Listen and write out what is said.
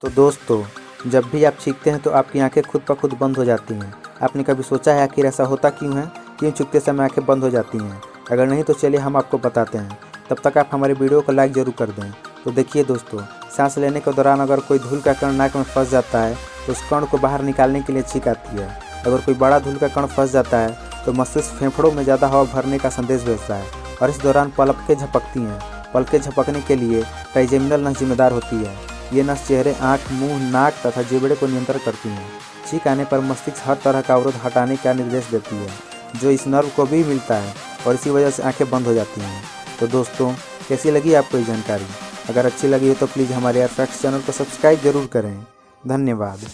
तो दोस्तों, जब भी आप छींकते हैं तो आपकी आंखें खुद ब खुद बंद हो जाती हैं। आपने कभी सोचा है आखिर ऐसा होता क्यों है? क्यों छींकते समय आंखें बंद हो जाती हैं? अगर नहीं तो चलिए हम आपको बताते हैं। तब तक आप हमारे वीडियो को लाइक ज़रूर कर दें। तो देखिए दोस्तों, सांस लेने के दौरान अगर कोई धूल का कण नाक में फंस जाता है तो उस कण को बाहर निकालने के लिए छींक आती है। अगर कोई बड़ा धूल का कण फंस जाता है तो मस्तिष्क फेफड़ों में ज़्यादा हवा भरने का संदेश भेजता है और इस दौरान पलकें झपकती हैं। पलकें झपकने के लिए ट्राइजेमिनल नस जिम्मेदार होती है। ये नस चेहरे, आँख, मुंह, नाक तथा जिह्वा को नियंत्रण करती है। छींक आने पर मस्तिष्क हर तरह का अवरोध हटाने का निर्देश देती है, जो इस नर्व को भी मिलता है और इसी वजह से आंखें बंद हो जाती हैं। तो दोस्तों, कैसी लगी आपको ये जानकारी? अगर अच्छी लगी हो तो प्लीज़ हमारे एयर फैक्ट्स चैनल को सब्सक्राइब जरूर करें। धन्यवाद।